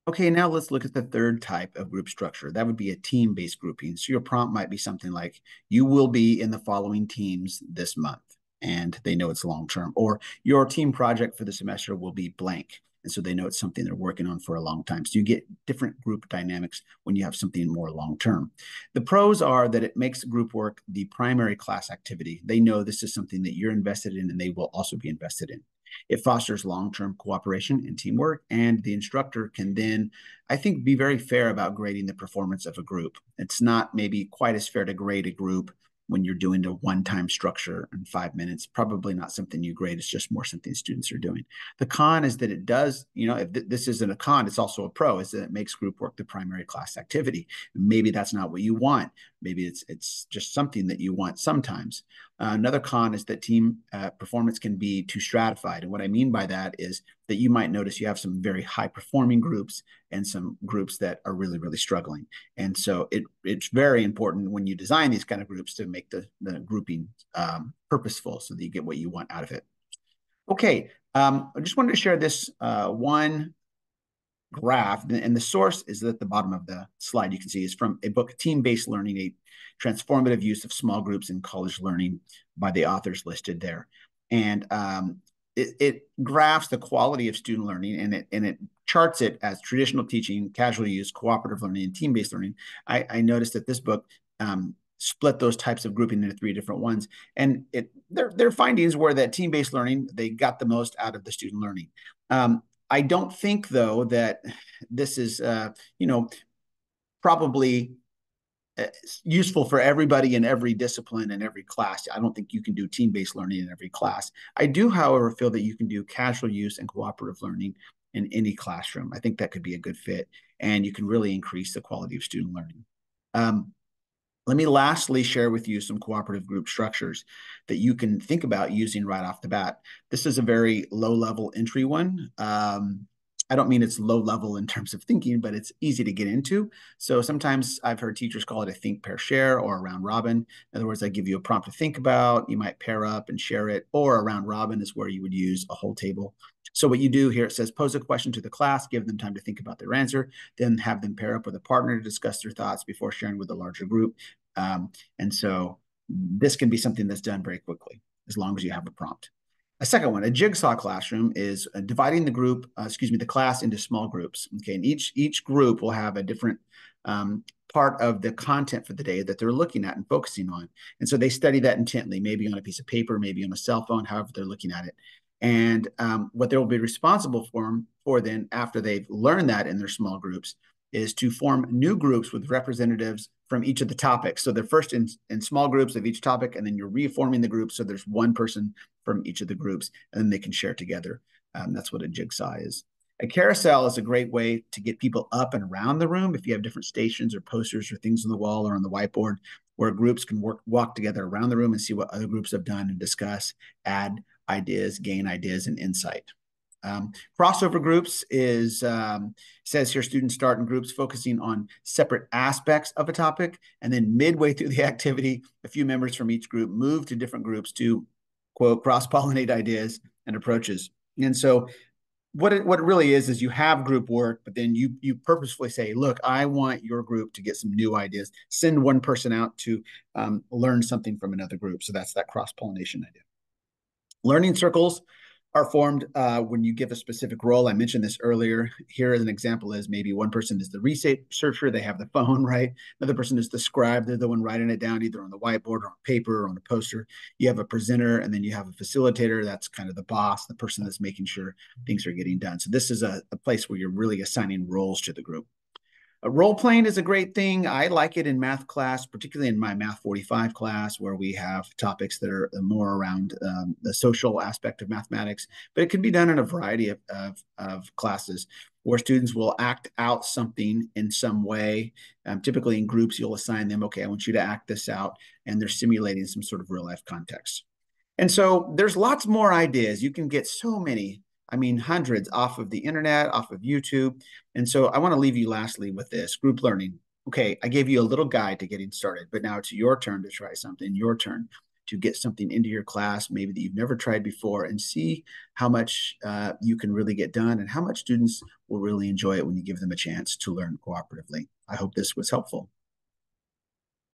Okay, now let's look at the third type of group structure. That would be a team-based grouping. So your prompt might be something like, you will be in the following teams this month, and they know it's long-term. Or your team project for the semester will be blank. And so they know it's something they're working on for a long time. So you get different group dynamics when you have something more long-term. The pros are that it makes group work the primary class activity. They know this is something that you're invested in and they will also be invested in. It fosters long-term cooperation and teamwork, and the instructor can then, I think, be very fair about grading the performance of a group. It's not maybe quite as fair to grade a group when you're doing a one-time structure in 5 minutes. Probably not something you grade. It's just more something students are doing. The con is that it does, if this isn't a con, it's also a pro, is that it makes group work the primary class activity. Maybe that's not what you want. Maybe it's just something that you want sometimes. Another con is that team performance can be too stratified. And what I mean by that is that you might notice you have some very high performing groups and some groups that are really, really struggling. And so it's very important when you design these kind of groups to make the grouping purposeful so that you get what you want out of it. Okay, I just wanted to share this one graph, and the source is at the bottom of the slide. You can see is from a book, Team-Based Learning, a transformative use of small groups in college learning by the authors listed there. And it graphs the quality of student learning, and it charts it as traditional teaching, casual use, cooperative learning, and team-based learning. I noticed that this book split those types of grouping into three different ones. And their findings were that team-based learning, they got the most out of the student learning. I don't think, though, that this is, probably useful for everybody in every discipline and every class. I don't think you can do team-based learning in every class. I do, however, feel that you can do casual use and cooperative learning in any classroom. I think that could be a good fit, and you can really increase the quality of student learning. Let me lastly share with you some cooperative group structures that you can think about using right off the bat. This is a very low-level entry one. I don't mean it's low level in terms of thinking, but it's easy to get into. So sometimes I've heard teachers call it a think, pair, share, or a round robin. In other words, I give you a prompt to think about, you might pair up and share it, or a round robin is where you would use a whole table. So what you do here, it says pose a question to the class, give them time to think about their answer, then have them pair up with a partner to discuss their thoughts before sharing with a larger group. And so this can be something that's done very quickly, as long as you have a prompt. A second one, a jigsaw classroom, is dividing the class into small groups. Okay, and each group will have a different part of the content for the day that they're looking at and focusing on. And so they study that intently, maybe on a piece of paper, maybe on a cell phone, however they're looking at it. And what they will be responsible for then, after they've learned that in their small groups, is to form new groups with representatives from each of the topics. So they're first in small groups of each topic, and then you're reforming the group so there's one person from each of the groups, and then they can share together. That's what a jigsaw is. A carousel is a great way to get people up and around the room if you have different stations or posters or things on the wall or on the whiteboard, where groups can walk together around the room and see what other groups have done and discuss, add ideas, gain ideas, and insight. Crossover groups says here students start in groups focusing on separate aspects of a topic, and then midway through the activity, a few members from each group move to different groups to, quote, cross-pollinate ideas and approaches. And so what it really is you have group work, but then you purposefully say, look, I want your group to get some new ideas. Send one person out to learn something from another group. So that's that cross-pollination idea. Learning circles are formed when you give a specific role. I mentioned this earlier. Here as an example is maybe one person is the researcher, they have the phone, right? Another person is the scribe, they're the one writing it down either on the whiteboard or on paper or on a poster. You have a presenter, and then you have a facilitator, that's kind of the boss, the person that's making sure things are getting done. So this is a place where you're really assigning roles to the group. Role playing is a great thing. I like it in math class, particularly in my Math 45 class, where we have topics that are more around the social aspect of mathematics. But it can be done in a variety of classes where students will act out something in some way. Typically in groups, you'll assign them, okay, I want you to act this out, and they're simulating some sort of real life context. And so there's lots more ideas. You can get so many, hundreds off of the internet, off of YouTube. And so I want to leave you lastly with this group learning. Okay, I gave you a little guide to getting started, but now it's your turn to try something, your turn. to get something into your class, maybe that you've never tried before, and see how much you can really get done and how much students will really enjoy it when you give them a chance to learn cooperatively. I hope this was helpful.